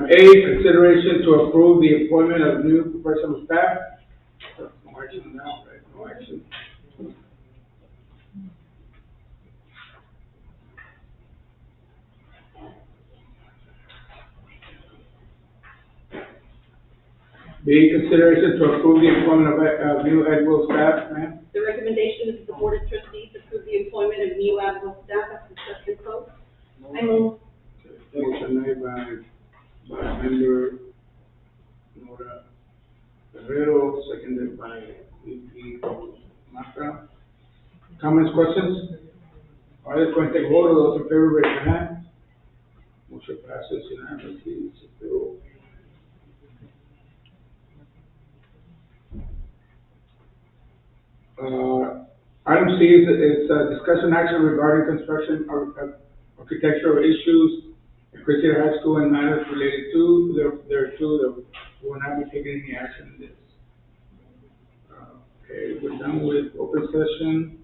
Item A, consideration to approve the employment of new professional staff. No action now, right? No action. B, consideration to approve the employment of new Edwell staff, ma'am. The recommendation is the Board of Trustees approve the employment of new Admiral staff as discussed in closed. I move. Motion made by member Nora Guerrero, seconded by VP Mata. Comments, questions? All right, let's go and take a vote. All those in favor, raise your hand. Motion passes unanimously, 6-0. Item C is discussion action regarding construction or architectural issues at Christian High School and matters related to, there are two that will not be taking any action in this. Okay, we're done with open session.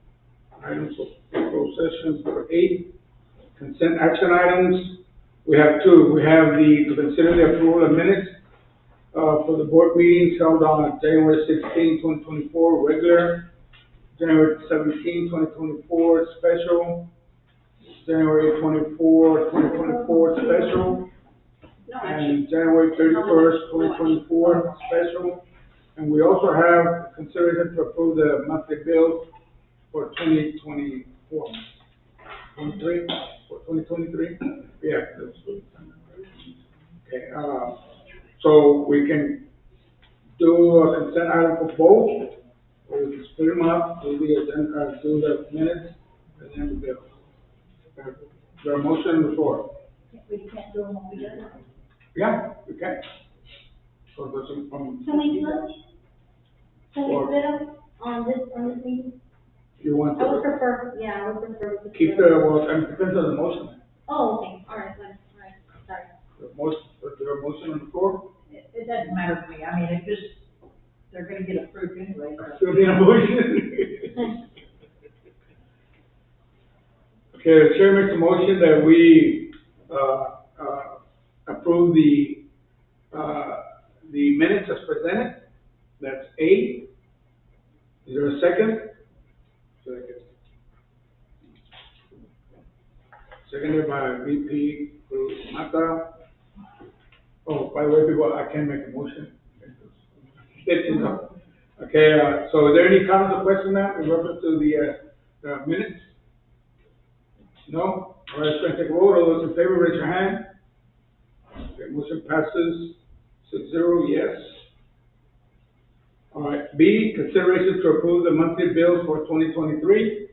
Items of closed session for 8. Consent action items, we have 2. We have to consider the approval of minutes for the board meetings held on January 16, 2024, regular, January 17, 2024, special, January 24, 2024, special, No action. and January 31st, 2024, special. And we also have consideration to approve the monthly bills for 2024. 23, for 2023? Yeah. That's good. Okay, so we can do a consent item for both, or we can split them up, do the agenda, do the minutes, and then the bills. Is there a motion on the floor? We can't do them all together. Yeah, we can. So there's some, Can we switch? Can we split them on this meeting? you want I would to prefer, yeah, I would prefer. to keep split them. well, it depends on the motion. Oh, okay, all right, fine, all right, sorry. Is there a motion on the floor? It doesn't matter to me, I mean, it just, they're gonna get approved anyway. So. Still need a motion? Okay, the chair makes a motion that we, approve the minutes as presented. That's A. Is there a second? Second. Seconded by VP Cruz Mata. Oh, by the way, people, I can make a motion. Okay, so is there any comments or questions now in reference to the minutes? No? All right, let's go and take a vote. All those in favor, raise your hand. Okay, motion passes 6-0, yes. All right, B, consideration to approve the monthly bills for 2023. Is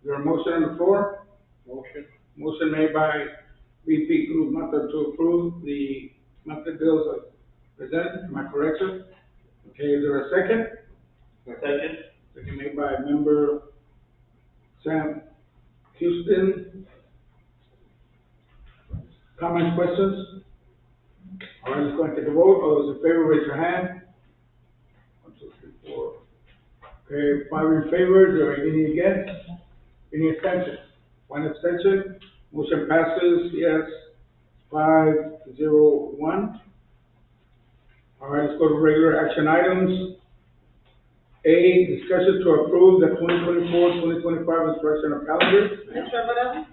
there a motion on the floor? Motion. Motion made by VP Cruz Mata to approve the monthly bills as presented. Am I correct, sir? Okay, is there a second? Second. Second made by member Sam Houston. Comments, questions? All right, let's go and take a vote. All those in favor, raise your hand. 1, 2, 3, 4. Okay, 5 in favor. Is there any against? Any abstentions? 1 abstention. Motion passes, yes, 5-0-1. All right, let's go to regular action items. A, discussion to approve the 2024-2025 instructional calendar. Mr. Alvarado?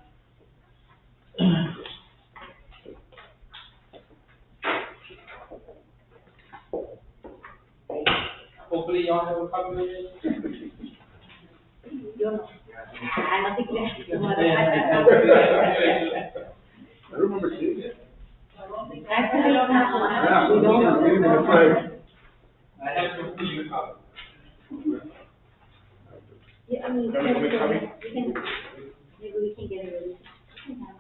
Hopefully y'all have a copy of it. Yo no. Ah, no te creas. I remember seeing it. Actually, it's not one. Yeah, We don't. I remember seeing it. That's right. I have to see your copy. Yeah, I mean, we can, maybe we can get it ready. We can have.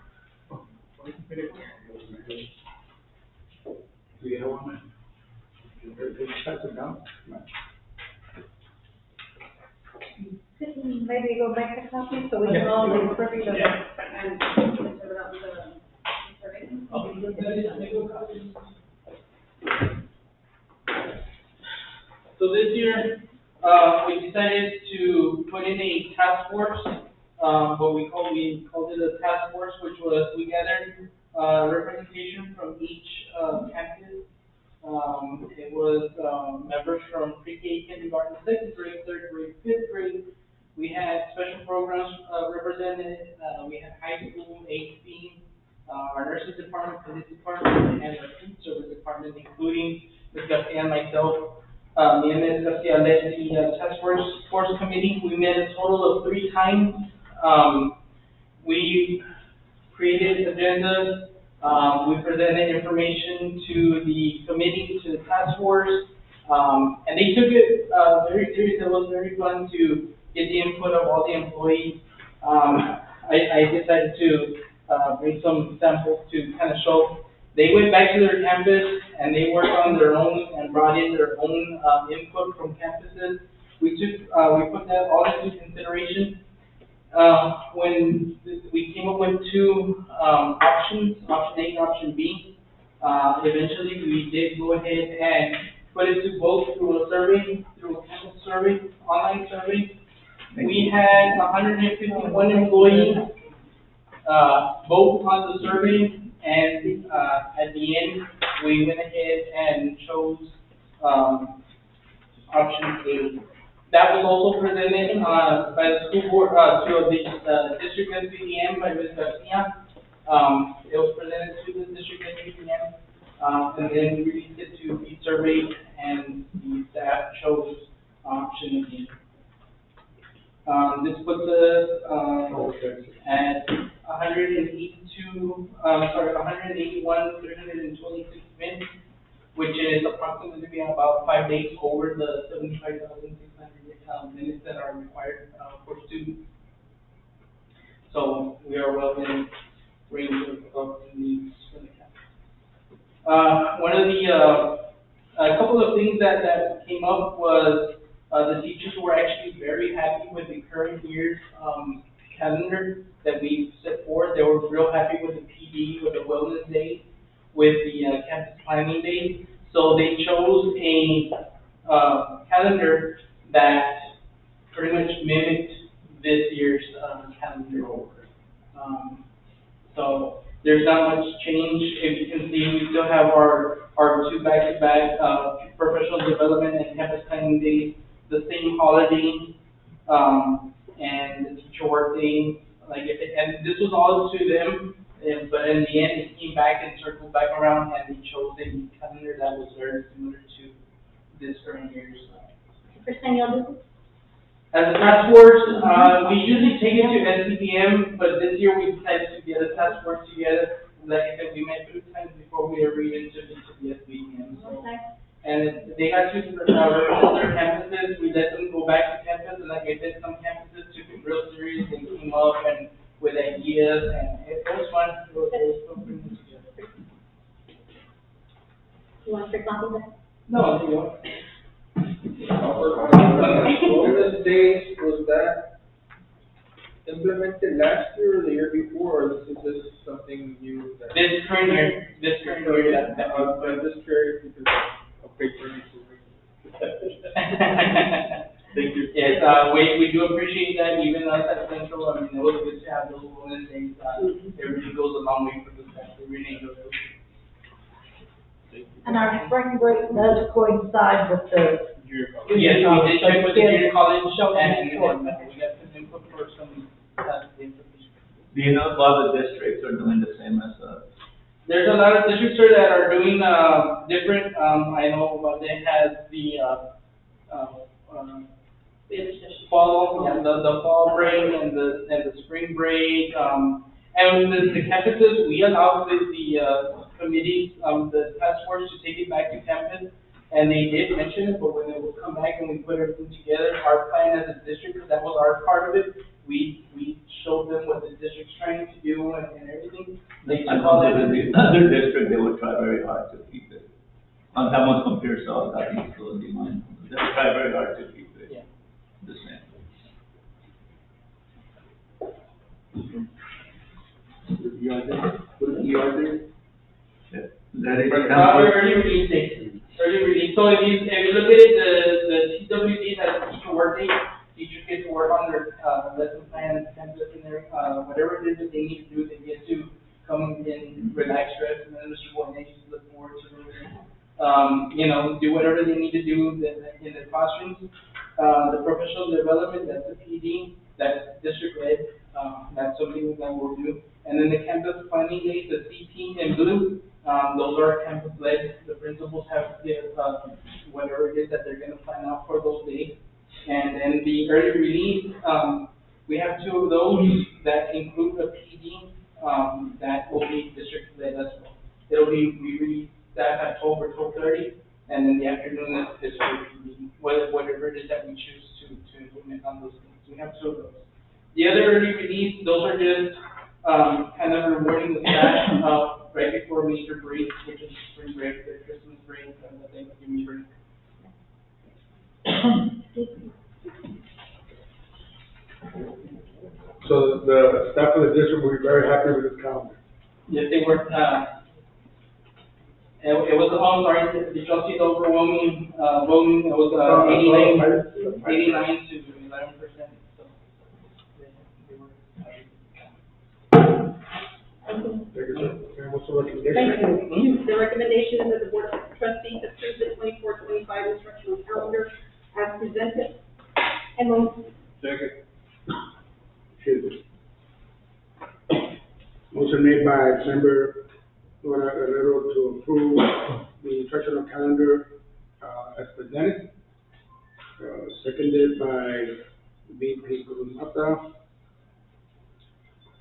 Do you have one, man? Pass it down. Maybe go back a copy so we can all be privy to. And Mr. Alvarado, Mr. Reagan? So this year, we decided to put in a task force, what we called it a task force, which was, we gathered representation from each, campus. It was, members from pre-K, kindergarten, second grade, third grade, fifth grade. We had special programs, represented, we had high school, AC, our nurses department, police department, and our food service department, including Ms. Garcia and myself. Me and Ms. Garcia led the, task force committee. We met a total of 3 times. We created agendas, we presented information to the committee, to the task force, and they took it, very serious. It was very fun to get the input of all the employees. I decided to, bring some samples to kind of show. They went back to their campus and they worked on their own and brought in their own, input from campuses. We put that all into consideration. When we came up with 2, options, option A and option B, eventually we did go ahead and put it to vote through a survey, through a campus survey, online survey. We had 151 employees, vote on the survey, and, at the end, we went ahead and chose, option A. That was also presented, by the school board, to the, district SBDM by Ms. Garcia. It was presented to the district SBDM, and then released it to be surveyed, and the staff chose option A. This puts us, at 181, 326 minutes, which is approximately about 5 days over the 75,600 minutes that are required, for students. So we are well in range of needs for the campus. One of the, a couple of things that came up was, the teachers were actually very happy with the current year's, calendar that we set forward. They were real happy with the PD, with the wellness day, with the, campus planning day. So they chose a, calendar that pretty much mimicked this year's, calendar. So there's not much change. If you can see, we still have our 2 back-to-back, professional development and campus planning days, the same holiday, and the teacher work day. And this was all to them, but in the end, it came back and circled back around, and they chose a calendar that was very similar to this current year's. First time y'all do this? As a task force, we usually take it to SCPM, but this year we decided to get a task force together. Like I said, we met 3 times before we agreed to the SCPM. So, Okay. and they got to represent their campuses. We let them go back to campus, and like I said, some campuses took it real serious and came up and with ideas, and it was fun. It was fun putting it together. You want to copy that? No, you know. Wellness days, was that implemented last year or the year before, or this is just something new? This current year, that I'm just curious because of patronage. Thank you. Yes, we do appreciate that, even us at Central. I mean, it was good to have those wellness days. It really goes a long way for the staff. We really enjoy those. And our spring break does coincide with the. Yes, we did check with the junior college, and we got some input for some, information. Do you know if other districts are doing the same as us? There's a lot of districts here that are doing, different, I know they has the, fall, yeah, the fall break and the spring break, and the campuses, we allow the committees, the task force to take it back to campus, and they did mention it, but when they will come back and we put everything together, our plan as a district, because that was our part of it, we showed them what the district's trying to do and everything. They I took all know that. that in the other district, they would try very hard to keep it. Sometimes compare South, I think it's going to be mine. They would try very hard to keep it Yeah. the same. What is ER? That is. Early release date. Early release. So if you look at it, the TWD, that's teacher work day, teachers get to work on their, lesson plans, templates, and their, whatever it is that they need to do, they get to come in do whatever they need to do in their classrooms. The professional development, that's the PD, that's district led, that's something that we'll do. And then the campus planning days, the CP and blue, those are campus led. The principals have their, whatever it is that they're gonna plan out for those days. And then the early release, we have two of those that include a PD, that will be district led as well. It'll be, we release that at 12 or 12:30, and then the afternoon is district PD, whatever it is that we choose to implement on those things. We have two of those. The other early release, those are just, kind of rewarding the staff, right before major breaks, which is spring break, the Christmas break, and the Thanksgiving break. So the staff of the district will be very happy with this calendar. Yes, they were, it was, oh, sorry, did y'all see the overwhelming, voting? It was, 89 to 11%, so. They were happy. Thank you, sir. And what's the recommendation? Thank you. The recommendation is that the Board of Trustees approve the 24-25 instructional calendar as presented. I move. Second. Excuse me. Motion made by member Nora Guerrero to approve the instructional calendar, as presented. Seconded by VP Guzmata.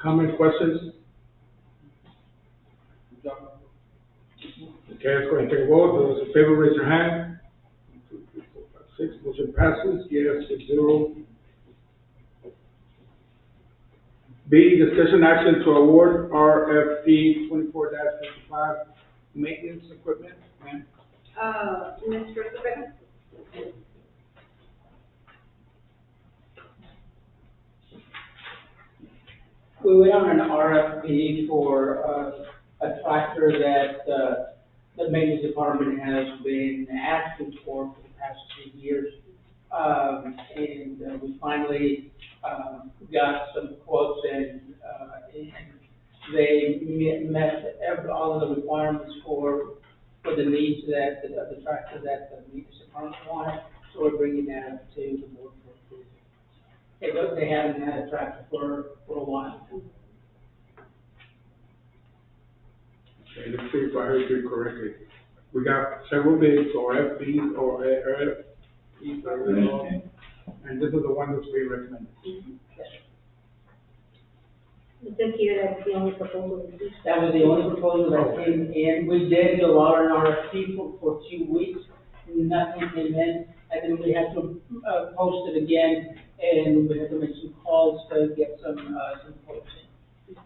Comments, questions? Okay, let's go ahead and take a vote. Those in favor, raise your hand. 1, 2, 3, 4, 5, 6. Motion passes. Yes, 6-0. B, discussion action to award RFP 24-55 maintenance equipment. Ma'am? Mr. Rivera? We went on an RFP for a tractor that the maintenance department has been asking for the past 2 years. And we finally got some quotes, and they met all of the requirements for the needs that the tractor that the maintenance department wanted. So we're bringing that up to the board for approval. They haven't had a tractor for a while. Okay, let's see if I heard you correctly. We got several bids or FBs or RFPs, and this is the one that's being recommended. It says here that's the only proposal. That was the only proposal that came in. We did go out on RFP for 2 weeks, nothing came in. And then we had to post it again, and we had to make some calls to get some quotes in.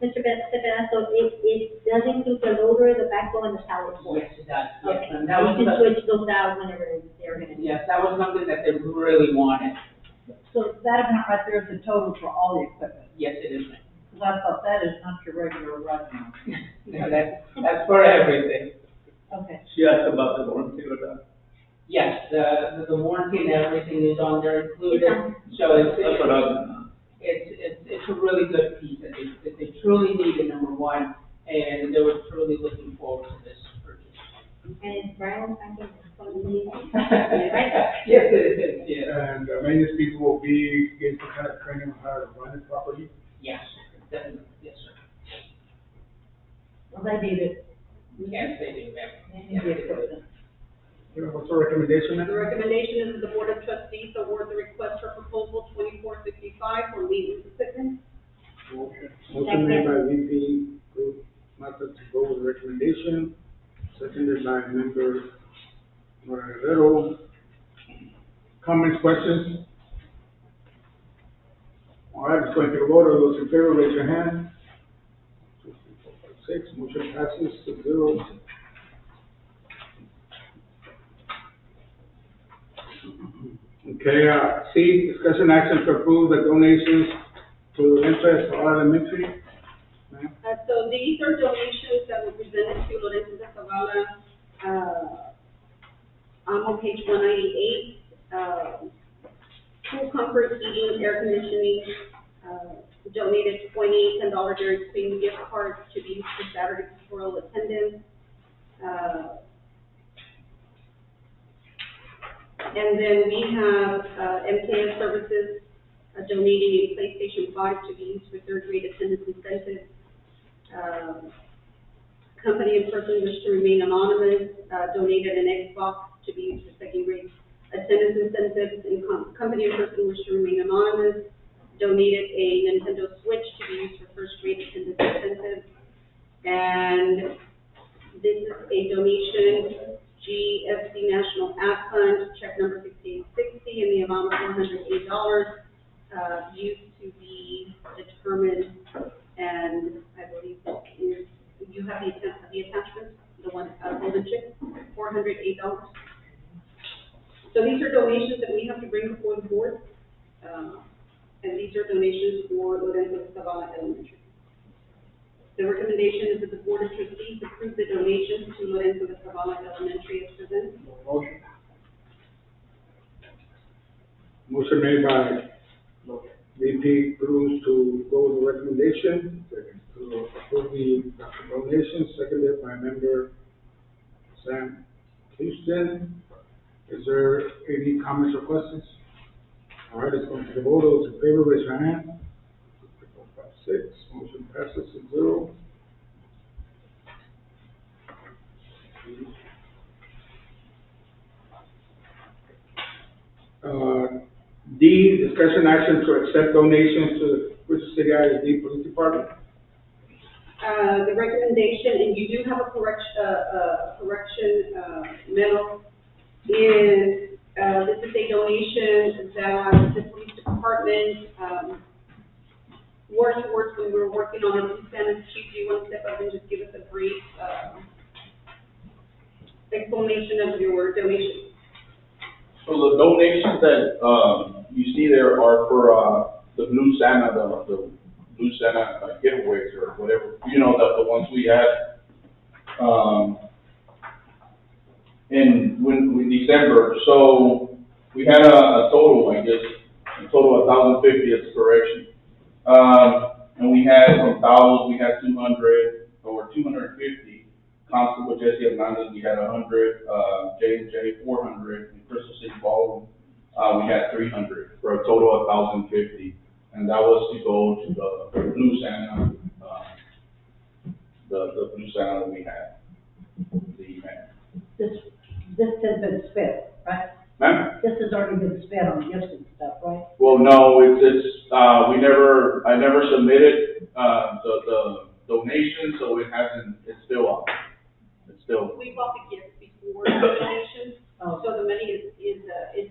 Mr. Pedazo, it does include the loader, the backhoe, and the pallet fork. Yes, it does. Okay, Yes, and that was you can the- switch those out whenever they're gonna. Yes, that was something that they really wanted. So that amount right there is the total for all the equipment, Yes, it is. because I thought that is not your regular run amount. No, that's for everything. Okay. She asked about the warranty or that. Yes, the warranty and everything is on there included, so That's what I was, it's a really good piece that they truly needed, number one, and they were truly looking forward to this purchase. And it's brown, I think, it's probably, Right? Yes, it is, yes. And maintenance people will be getting some kind of training on how to run it properly. Yes, definitely, yes, sir. Well, they need it. Yes, they do, ma'am. They need the equipment. What's the recommendation, The ma'am? recommendation is that the Board of Trustees award the request for proposal 24-55 for maintenance equipment. Motion made by VP Guzmata to go with the recommendation, seconded by member Nora Guerrero. Comments, questions? All right, let's go into the vote. All those in favor, raise your hand. 2, 3, 4, 5, 6. Motion passes 6-0. Okay, C, discussion action to approve the donations to interest for elementary. Ma'am? So these are donations that were presented to Lorenzo de Zavala, on page 198. Cool Comfort Heating, Air Conditioning, donated $10 Dairy Queen gift cards to be used for Saturday pastoral attendance. And then we have, MKS Services donating a PlayStation 5 to be used for third grade attendance incentives. Company and person wish to remain anonymous, donated an Xbox to be used for second grade attendance incentives, and company and person wish to remain anonymous, donated a Nintendo Switch to be used for first grade attendance incentives. And this is a donation, GFC National Ad Fund, check number 6860, in the amount of $108, used to be determined, and I believe that is, you have the attachment, the one, golden check, $408. So these are donations that we have to bring before the board, and these are donations for Lorenzo Zavala Elementary. The recommendation is that the Board of Trustees approve the donations to Lorenzo Zavala Elementary as presented. Motion. Motion made by VP Cruz to go with the recommendation, to approve the donation, seconded by member Sam Houston. Is there any comments or questions? All right, let's go to the vote. Those in favor, raise your hand. 5, 6, motion passes 6-0. D, discussion action to accept donations to the CCISD Police Department. The recommendation, and you do have a correction memo, is, this is a donation that the police department, worked towards when we were working on our Lieutenant Chief. Do you want to step up and just give us a brief, explanation of your donation? So the donations that, you see there are for, the Blue Santa, the Blue Santa giveaways or whatever, you know, the ones we had, in December. So we had a total, I guess, a total of 1,050 as correction. And we had from towels, we had 200 or 250. Constable Jesse Hernandez, we had 100, J&J 400, and Crystal City Ballroom, we had 300, for a total of 1,050. And that was to go to the Blue Santa, the Blue Santa that we had, the event. This has been spent, right? Ma'am? This has already been spent on gifts and stuff, right? Well, no, I never submitted, the donation, so it hasn't, it's still up. It's still. We bought the gifts before the donation, Oh. so the money is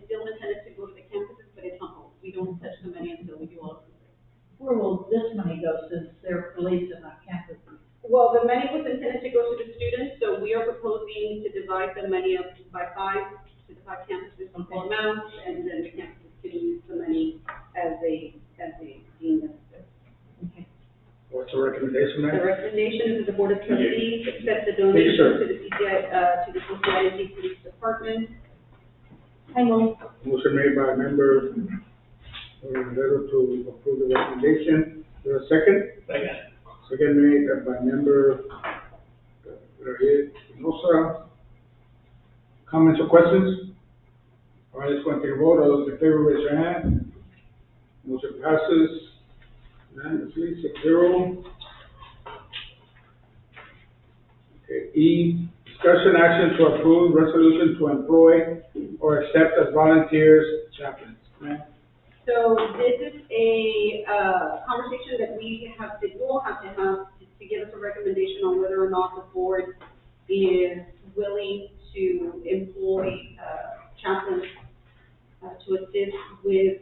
still intended to go to the campuses, but it's on hold. We don't touch the money until we do all of it. Where will this money go since they're police and not campuses? Well, the money was intended to go to the students, so we are proposing to divide the money up by 5, to the 5 campuses, equal amounts, and then the campuses can use the money as they deem necessary. Okay. What's the recommendation, The ma'am? recommendation is that the Board of Trustees accept the Thank you, sir. donation to the CCISD Police Department. I move. Motion made by member Romero to approve the recommendation. Is there a second? Second. Second made by member Espinosa. Comments or questions? All right, let's go and take a vote. All those in favor, raise your hand. Motion passes unanimously, 6-0. Okay, E, discussion action to approve resolution to employ or accept as volunteers chaplains. Ma'am? So this is a, conversation that we will have to give us a recommendation on whether or not the board is willing to employ, chaplains, to assist with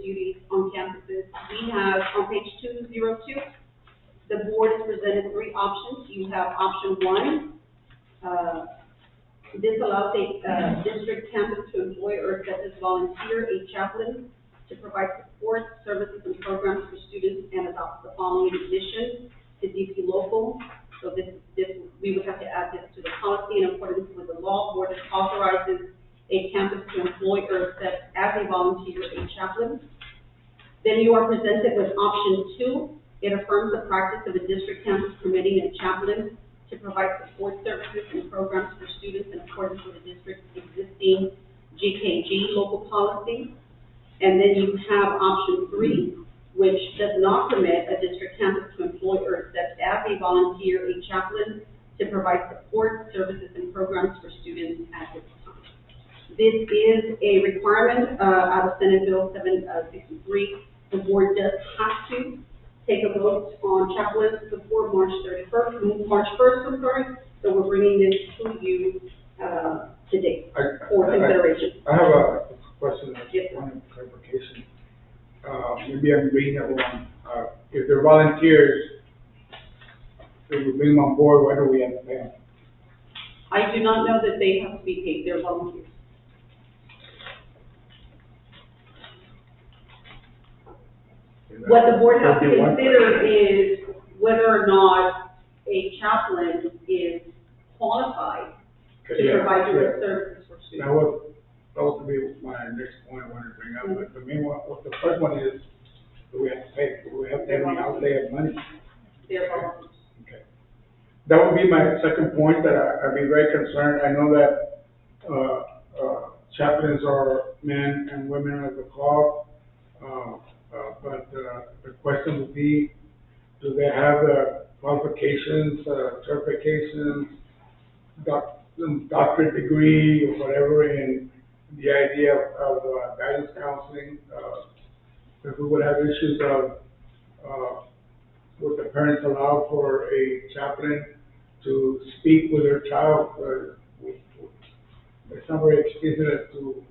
duties on campuses. We have, on page 202, the board has presented 3 options. You have option 1, this allows a district campus to employ or accept as volunteer a chaplain to provide support, services, and programs for students and adopt the following addition to DP local. So this, we would have to add this to the policy in accordance with the law. Board authorizes a campus to employ or accept as a volunteer a chaplain. Then you are presented with option 2. It affirms the practice of a district campus permitting a chaplain to provide support services and programs for students in accordance with the district's existing GKG local policy. And then you have option 3, which does not permit a district campus to employ or accept as a volunteer a chaplain to provide support, services, and programs for students at this time. This is a requirement out of Senate Bill 763. The board does have to take a vote on chaplains before March 1st, I'm sorry. So we're bringing this to you today for consideration. I have a question, Yes, sir. one clarification. Maybe I'm reading it wrong. If they're volunteers, if we bring them on board, why do we have to pay them? I do not know that they have to be paid, they're volunteers. What the board has to consider is whether or not a chaplain is qualified to provide direct services for students. That was to be my next point I wanted to bring up, but the main one, the first one is, do we have to pay, do we have to any outlay of money? They're volunteers. Okay. That would be my second point, that I'd be very concerned. I know that, chaplains are men and women of the cloth, but the question would be, do they have the qualifications, certifications, doctorate degree, or whatever, in the idea of guidance counseling? If we would have issues of, would the parents allow for a chaplain to speak with their child? It's not very explicit as to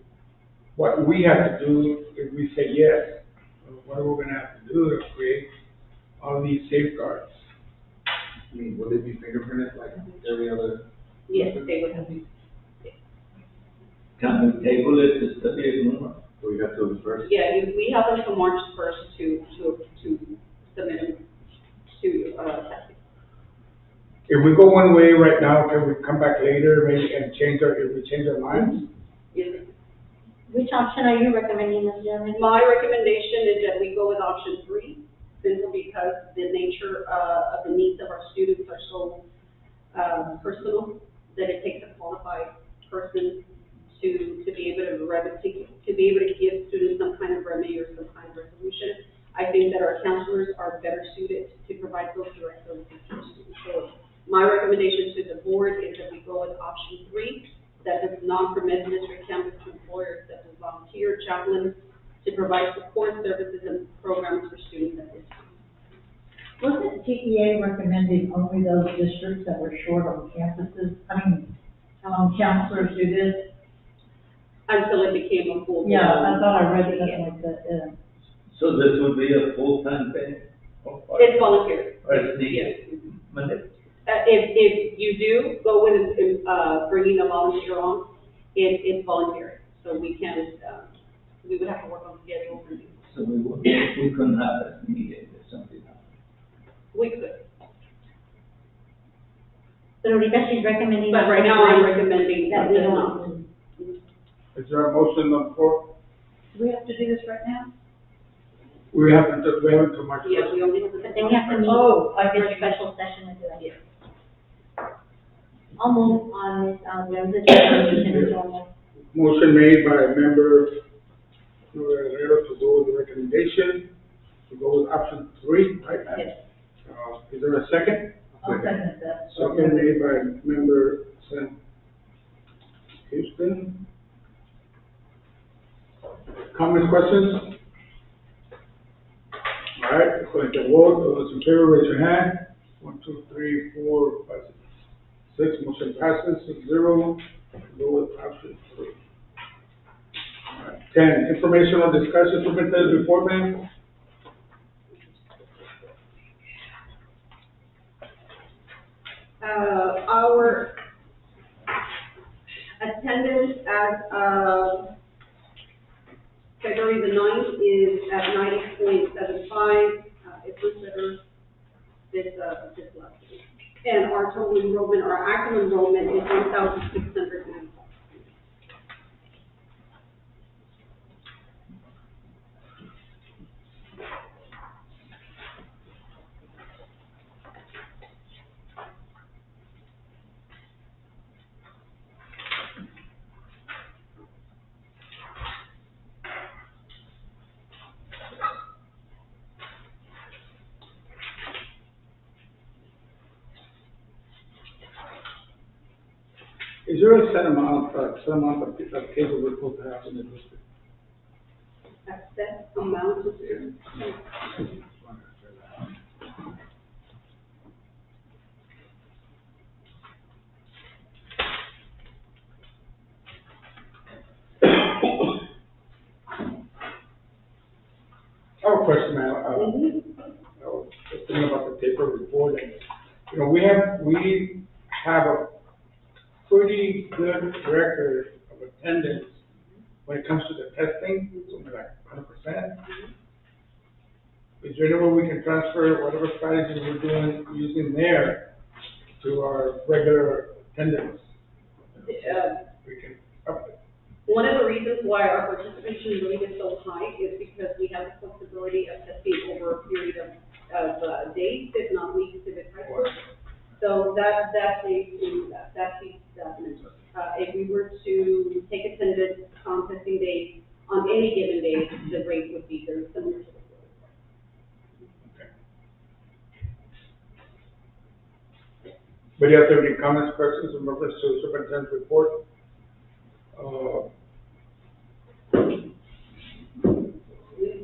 what we have to do if we say yes. What are we gonna have to do to create all these safeguards? I mean, will they be fingerprinted like every other? Yes, they would have to. Can we table it to study it more? Do we have to first? Yeah, we have until March 1st to submit them to, testing. If we go one way right now, can we come back later maybe and if we change our minds? Yes. Which option are you recommending, Ms. German? My recommendation is that we go with option 3, simply because the nature, of the needs of our students are so, personal, that it takes a qualified person to be able to be able to give students some kind of remedy or some kind of resolution. I think that our counselors are better suited to provide those direct services to our students. So my recommendation to the board is that we go with option 3, that does not permit district campus employers that is volunteer chaplains to provide support services and programs for students at this time. Wasn't TEA recommending only those districts that were short on campuses, counselors do this? Until it became a full. Yeah, I thought I read something like that, yeah. So this would be a full-time thing? It's voluntary. Or it's the, Yes. Monday? If you do go with, bringing a volunteer on, it's voluntary. So we can't, we would have to work on schedules and So we couldn't have it immediately or something. we could. But ahorita she's recommending. But right now I'm recommending That we that don't. not. Is there a motion on the floor? Do we have to do this right now? We have to March Yeah, 1st. we only have to. But then we have to meet Oh, I for get a you. special session to do it. Yes. I'll move on this, the resolution as well. Motion made by member Herrera to go with the recommendation, to go with option 3, right? Yes. Is there a second? I'll second that. Second made by member San Houston. Comments, questions? All right, according to vote, all those in favor, raise your hand. 1, 2, 3, 4, 5, 6, motion passes 6-0. Go with option 3. All right, 10, informational discussion, superintendent report, ma'am. Our attendance as of February the 9th is at 90.75. It was better this last week. And our total enrollment, our active enrollment is 1,695. there a set amount of cases we're supposed to have in the district? A set amount of, I have a question, ma'am. I was just thinking about the paper report, and, you know, we have a pretty good record of attendance when it comes to the testing, something like 100%. Is there any way we can transfer whatever strategies we're doing, using there to our regular attendance? We can up it. one of the reasons why our participation rate is so high is because we have the flexibility of testing over a period of days, if not weeks, if it's high school. So that leads to that piece, if we were to take attendance on testing days, on any given day, the rate would be very similar to the But you have any comments, questions, in reference to superintendent's report?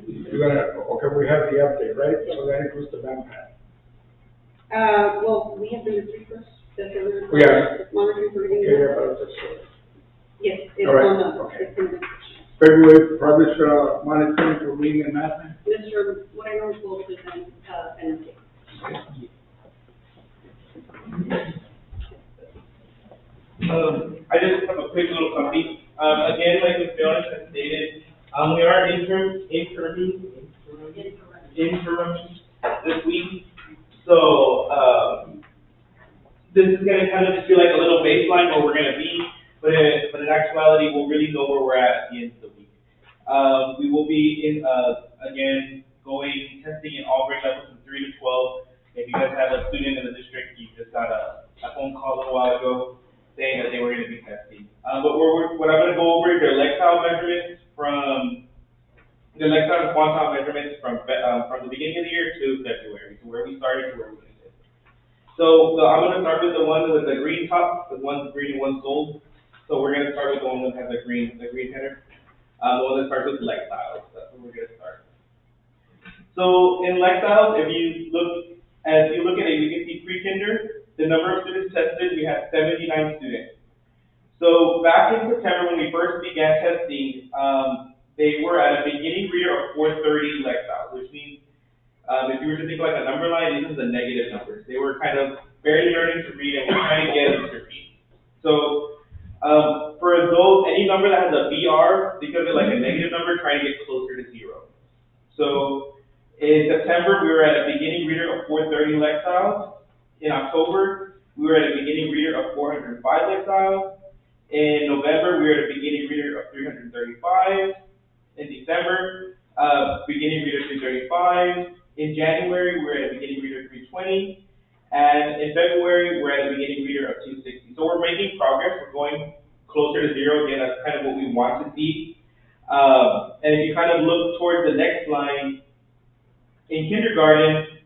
You're gonna, okay, we have the update, right? So that includes the band pad. well, we have the three first, the Yeah. monitoring for reading. Okay, yeah, but it's Yes, it's All right, on the, okay. it's in the, February, publish, monitoring for reading and math. Mr. Moreno will present, penalty. I just have a quick little copy. Again, like Ms. Jones has stated, we are interim this week. So, this is gonna kind of just be like a little baseline where we're gonna be, but in actuality, we'll really know where we're at the end of the week. We will be again, testing in all grade levels from 3 to 12. If you guys have a student in the district, you just got a phone call a little while ago saying that they were gonna be testing. But what I'm gonna go over is their lexile measurements from the lexile and quantile measurements from the beginning of the year to February, to where we started to where we ended. So I'm gonna start with the one with the green top, the one's green and one's gold. So we're gonna start with the one that has the green header. The one that starts with lexiles, that's where we're gonna start. So in lexiles, if you look at it, you can see pre-kinder, the number of students tested, we had 79 students. So back in September, when we first began testing, they were at a beginning reader of 430 lexiles, which means, if you were to think like a number line, these are the negative numbers. They were kind of barely learning to read and we're trying to get them to read. So, for adults, any number that has a BR, think of it like a negative number, trying to get closer to 0. So, in September, we were at a beginning reader of 430 lexiles. In October, we were at a beginning reader of 405 lexiles. In November, we were at a beginning reader of 335. In December, beginning reader 335. In January, we were at a beginning reader 320. And in February, we're at a beginning reader of 260. So we're making progress. We're going closer to 0. Again, that's kind of what we want to see. And if you kind of look towards the next line, in kindergarten,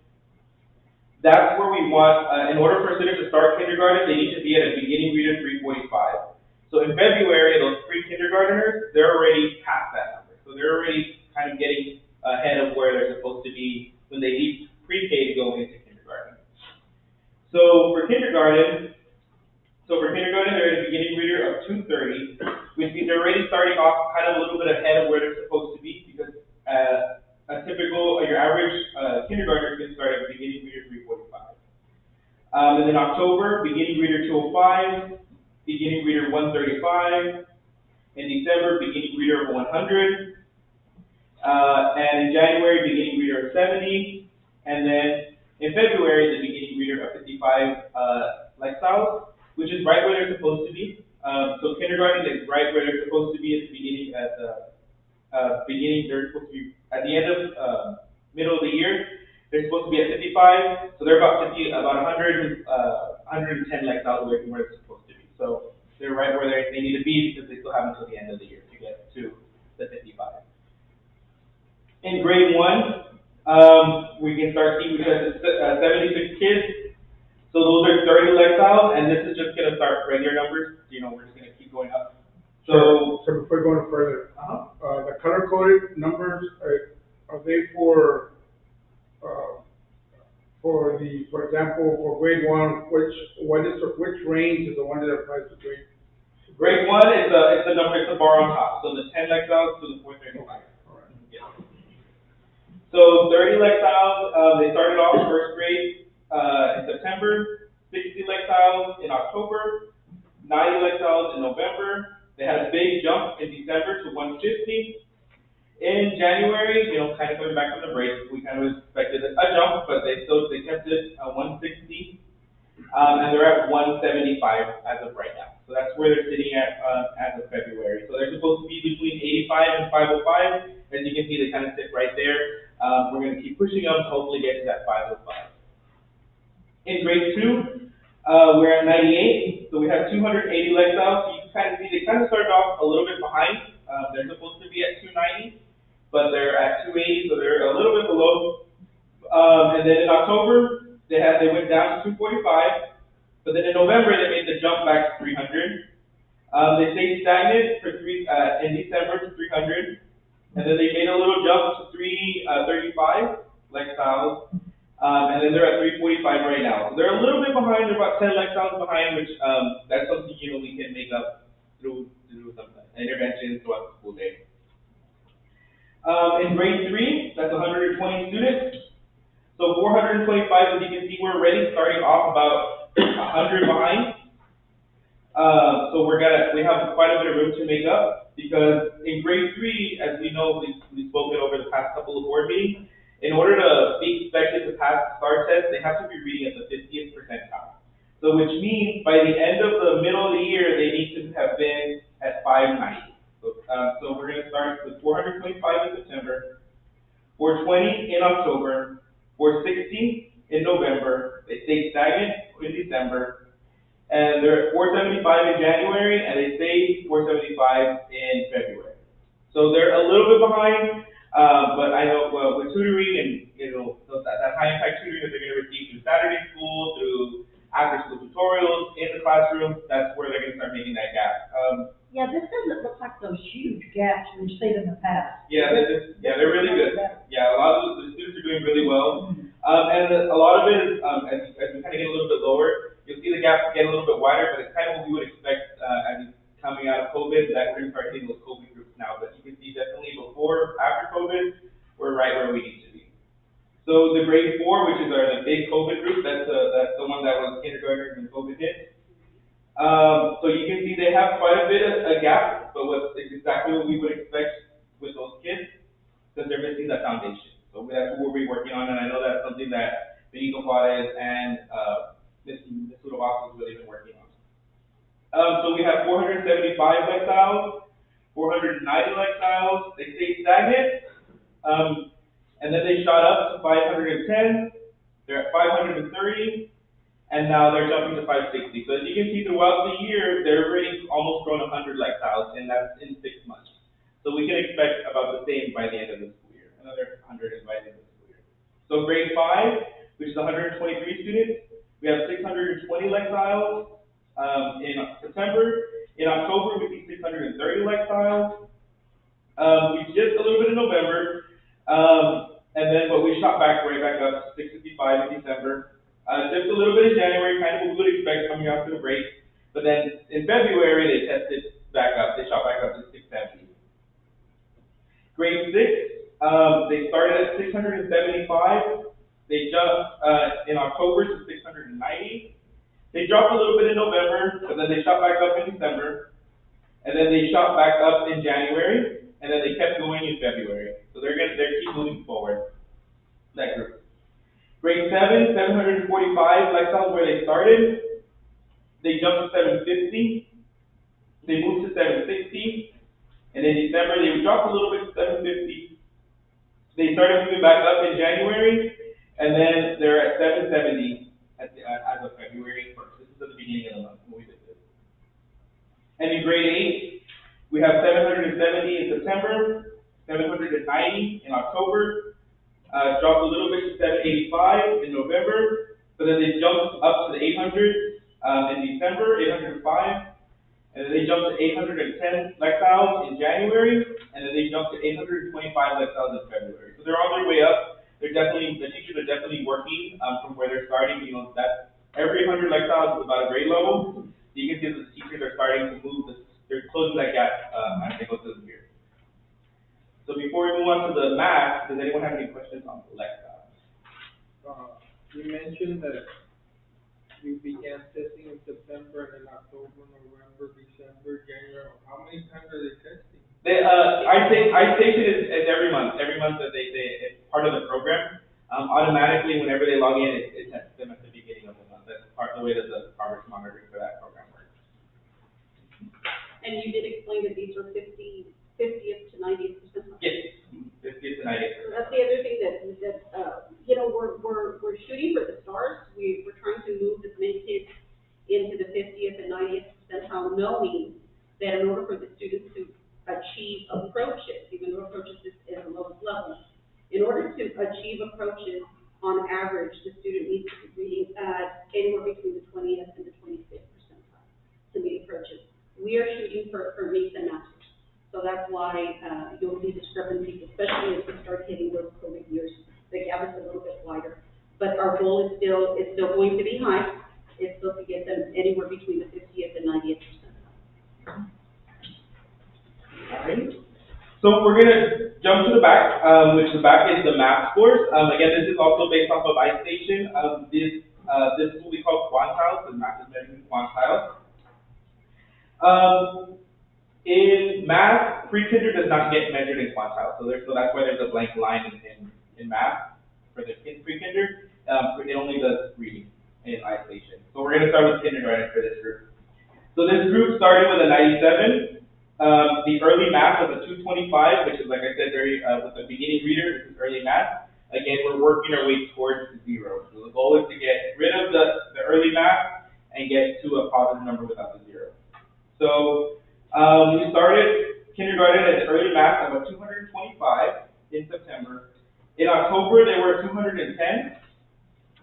that's where we want, in order for students to start kindergarten, they need to be at a beginning reader 345. So in February, those pre-kindergartners, they're already past that number. So they're already kind of getting ahead of where they're supposed to be when they leave pre-K to go into kindergarten. So for kindergarten, they're at a beginning reader of 230, which means they're already starting off kind of a little bit ahead of where they're supposed to be, because your average kindergartner can start at beginning reader 345. And then October, beginning reader 205, beginning reader 135. In December, beginning reader of 100. And in January, beginning reader of 70. And then in February, the beginning reader of 55 lexiles, which is right where they're supposed to be. So kindergarten is right where they're supposed to be at the beginning. They're supposed to be at the end of middle of the year. They're supposed to be at 55, so they're about 110 lexiles away from where they're supposed to be. So they're right where they need to be, because they still have until the end of the year to get to the 55. In grade 1, we can start seeing, because it's 76 kids. So those are 30 lexile, and this is just gonna start regular numbers, we're just gonna keep going up. So, So before going further, uh-huh. the color-coded numbers, are they for for example, for grade one, which range is the one that applies to grade? Grade one is the number, it's the bar on top, so the 10 lexiles to the 435. All right. Yeah. So 30 lexiles, they started off first grade, in September, 60 lexiles in October, 90 lexiles in November. They had a big jump in December to 150. In January, kind of coming back from the break, we kind of expected a jump, but they kept it at 160. And they're at 175 as of right now. So that's where they're sitting at, as of February. So they're supposed to be between 85 and 505. As you can see, they kind of sit right there. We're going to keep pushing them to hopefully get to that 505. In grade two, we're at 98. So we have 280 lexiles. So you can kind of see they kind of started off a little bit behind. They're supposed to be at 290, but they're at 280, so they're a little bit below. And then in October, they went down to 245. But then in November, they made the jump back to 300. They stayed stagnant in December to 300. And then they made a little jump to 335 lextiles. And then they're at 345 right now. So they're a little bit behind. They're about 10 lextiles behind, which that's something we can make up through some interventions throughout the school day. In grade three, that's 120 students. So 425, as you can see, we're already starting off about 100 behind. So we have quite a bit of room to make up, because in grade three, as we know, we've spoken over the past couple of board meetings, in order to be expected to pass the STAR test, they have to be reading at the 50th percentile. So which means by the end of the middle of the year, they need to have been at 590. So we're going to start with 425 in September, 420 in October, 460 in November. They stay stagnant in December, and they're at 475 in January, and they stay 475 in February. So they're a little bit behind, but I know with tutoring and that high impact tutoring that they're going to receive through Saturday school, through after school tutorials in the classroom, that's where they're going to start making that gap. Yeah, this doesn't look like those huge gaps we've seen in the past. Yeah, they're really good. Yeah, a lot of the students are doing really well. And a lot of it is, as we kind of get a little bit lower, you'll see the gap get a little bit wider, but it's kind of what we would expect as he's coming out of COVID, that we're going to start hitting those COVID groups now. But you can see definitely before, after COVID, we're right where we need to be. So the grade 4, which is the big COVID group, that's the one that was kindergarten when COVID hit. So you can see they have quite a bit of a gap, but it's exactly what we would expect with those kids, because they're missing that foundation. So that's what we'll be working on, and I know that's something that Benito Juarez and Ms. Udovas has really been working on. So we have 475 lextiles, 490 lextiles. They stayed stagnant, and then they shot up to 510. They're at 530. And now they're jumping to 560. So as you can see, throughout the year, they're already almost grown 100 lextiles, and that's in 6 months. So we can expect about the same by the end of the school year, another 100 by the end of the school year. So grade 5, which is 123 students, we have 620 lextiles in September. In October, we see 630 lextiles. We just a little bit in November, and then but we shot back right back up to 655 in December. Just a little bit in January, kind of what we would expect coming after the break. But then in February, they tested back up. They shot back up to 670. Grade 6, they started at 675. They jumped in October to 690. They dropped a little bit in November, but then they shot back up in December. And then they shot back up in January, and then they kept going in February. So they're keep moving forward, that group. Grade 7, 745 lextiles where they started. They jumped to 750. They moved to 760. And in December, they dropped a little bit to 750. They started moving back up in January. And then they're at 770 as of February 1st. This is at the beginning of the month when we did this. And in grade 8, we have 770 in September, 790 in October. Dropped a little bit to 785 in November, but then they jumped up to the 800, in December, 805, and then they jumped to 810 lexals in January, and then they jumped to 825 lexals in February. So they're on their way up. They're definitely, the teachers are definitely working, from where they're starting, you know, that every 100 lexals is about a grade level. So you can see that the teachers are starting to move, they're closing that gap, as they go through the year. So before we move on to the math, does anyone have any questions on the lexals? You mentioned that you began testing in September and in October, November, December, January. How many times are they testing? iStation is every month. Every month that it's part of the program. Automatically, whenever they log in, it tests them at the beginning of the month. That's part of the way that the progress monitoring for that program works. And you did explain that these were 50th to 90th percentile. Yes, 50th to 90th. So that's the other thing that you know, we're shooting for the stars. We're trying to move as many kids into the 50th and 90th percentile, knowing that in order for the students to achieve approaches, even though approaches is at the lowest level, in order to achieve approaches, on average, the student needs to be reading anywhere between the 20th and the 25th percentile to meet approaches. We are shooting for meets and masters. So that's why you'll see discrepancies, especially as we start hitting those COVID years. The gap is a little bit wider. But our goal is still going to be high. It's still to get them anywhere between the 50th and 90th percentile. All right. So we're gonna jump to the back, which the back is the math scores. Again, this is also based off of iStation. This is what we call quantiles, because math is measured in quantiles. In math, pre-kinder does not get measured in quantiles, so that's why there's a blank line in math for the pre-kinder. It only does reading in iStation. So we're gonna start with kindergarten for this group. So this group started with a 97. The early math was a 225, which is, like I said, very with the beginning reader. This is early math. Again, we're working our way towards zero. So the goal is to get rid of the early math and get to a positive number without the zero. So we started kindergarten at early math of a 225 in September. In October, they were 210.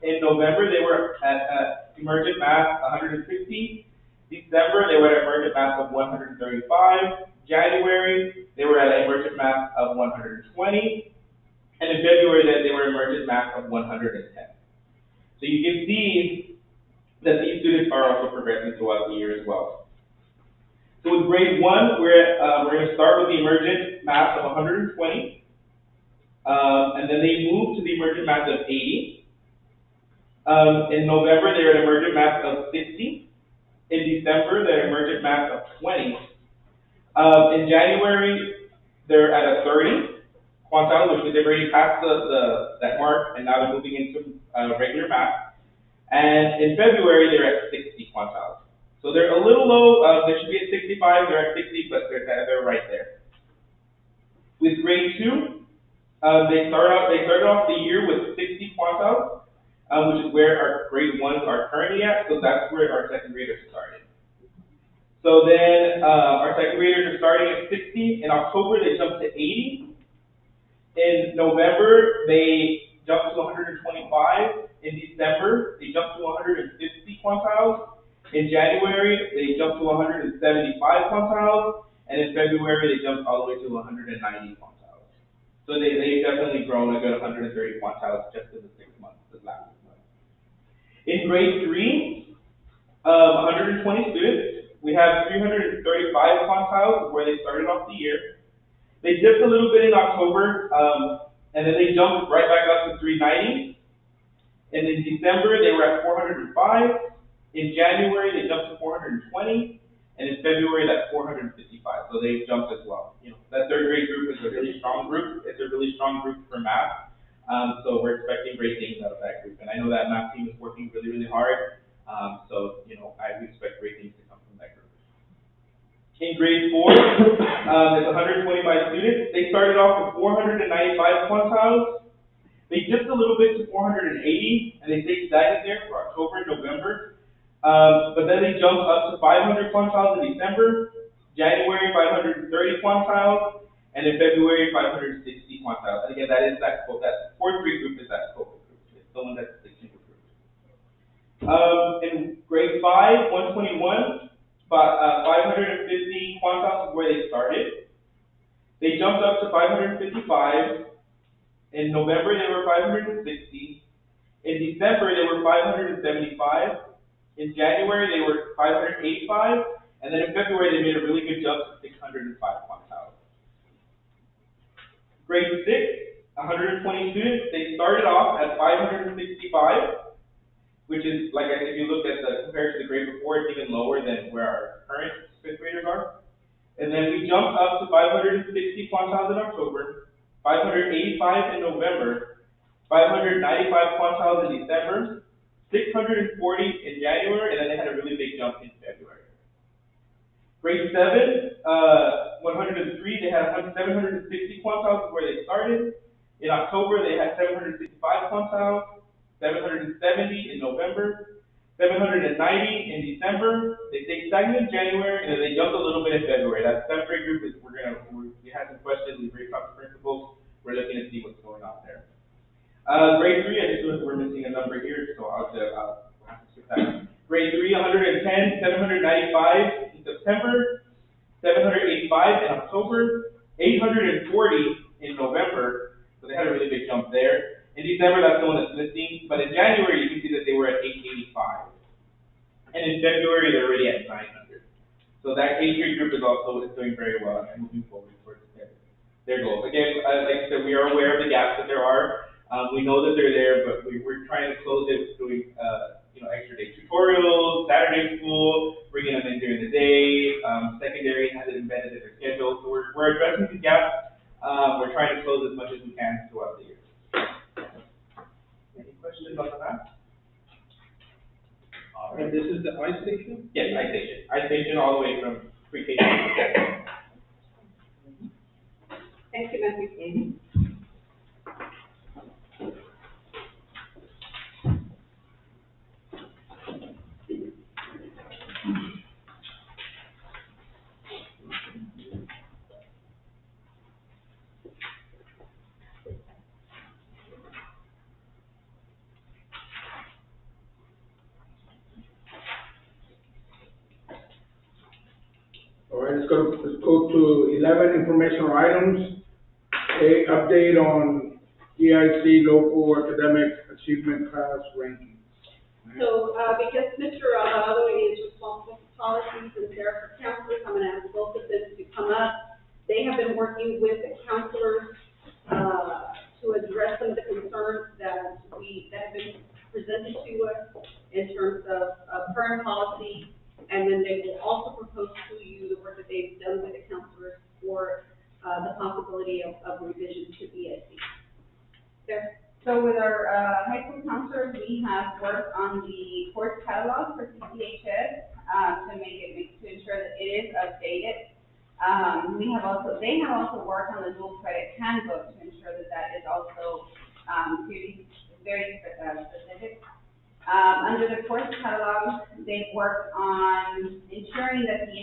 In November, they were at emergent math 160. December, they were at emergent math of 135. January, they were at emergent math of 120. And in February, they were emergent math of 110. So you can see that these students are also progressing throughout the year as well. So with grade 1, we're going to start with the emergent math of 120. And then they move to the emergent math of 80. In November, they're at emergent math of 60. In December, they're at emergent math of 20. In January, they're at a 30 quantile, which means they've already passed that mark, and now they're moving into regular math. And in February, they're at 60 quantiles. So they're a little low. They should be at 65. They're at 60, but they're right there. With grade 2, they started off the year with 60 quantiles, which is where our grade 1s are currently at. So that's where our second graders started. So then our second graders are starting at 60. In October, they jumped to 80. In November, they jumped to 125. In December, they jumped to 150 quantiles. In January, they jumped to 175 quantiles. And in February, they jumped all the way to 190 quantiles. So they've definitely grown a good 130 quantiles just in the 6 months, this last 6 months. In grade 3, 120 students. We have 335 quantiles where they started off the year. They dipped a little bit in October, and then they jumped right back up to 390. And in December, they were at 405. In January, they jumped to 420. And in February, that's 455. So they jumped as well. You know, that third grade group is a really strong group. It's a really strong group for math. So we're expecting great things out of that group. And I know that math team is working really, really hard. So, you know, I expect great things to come from that group. In grade 4, there's 125 students. They started off with 495 quantiles. They dipped a little bit to 480, and they stayed stagnant there for October and November. But then they jumped up to 500 quantiles in December, January 530 quantiles, and in February 560 quantiles. And again, that fourth grade group is that COVID group. It's the one that's the kinder group. In grade 5, 121, about, 550 quantiles is where they started. They jumped up to 555. In November, they were 560. In December, they were 575. In January, they were 585. And then in February, they made a really good jump to 605 quantiles. Grade 6, 120 students, they started off at 565, which is, like, if you look at the, compared to the grade before, it's even lower than where our current fifth graders are. And then we jumped up to 560 quantiles in October, 585 in November, 595 quantiles in December, 640 in January, and then they had a really big jump in February. Grade 7, 103, they had 760 quantiles where they started. In October, they had 765 quantiles, 770 in November, 790 in December. They stayed stagnant in January, and then they jumped a little bit in February. That seventh grade group is, we had some questions, we reached out to principals. We're looking to see what's going on there. Grade 3, I just noticed we're missing a number here, so I'll have to skip that. Grade 3, 110, 795 in September, 785 in October, 840 in November, so they had a really big jump there. In December, that's the one that's missing, but in January, you can see that they were at 885. And in February, they're already at 900. So that age grade group is doing very well and moving forward towards their goals. Again, like I said, we are aware of the gaps that there are. We know that they're there, but we're trying to close it with doing, extra day tutorials, Saturday school, bringing them in during the day, secondary has it embedded in their schedule. So we're addressing the gaps. We're trying to close as much as we can throughout the year. Any questions on that? And this is the ice station? Yes, ice station. Ice station all the way from pre-K to Thank you, Matthew. All right, let's go to 11 informational items. A update on EIC local academic achievement class ranking. So, because Mr. Alvarado is responsible for policies and there for counselors, I'm gonna ask both of them to come up. They have been working with the counselors, to address some of the concerns that have been presented to us in terms of current policy. And then they will also propose to you the work that they've done with the counselors for, the possibility of revision to EIC. There. So with our, high school counselors, we have worked on the course catalog for CCISD, to ensure that it is updated. They have also worked on the dual credit handbook to ensure that that is also, very specific. Under the course catalog, they've worked on ensuring that the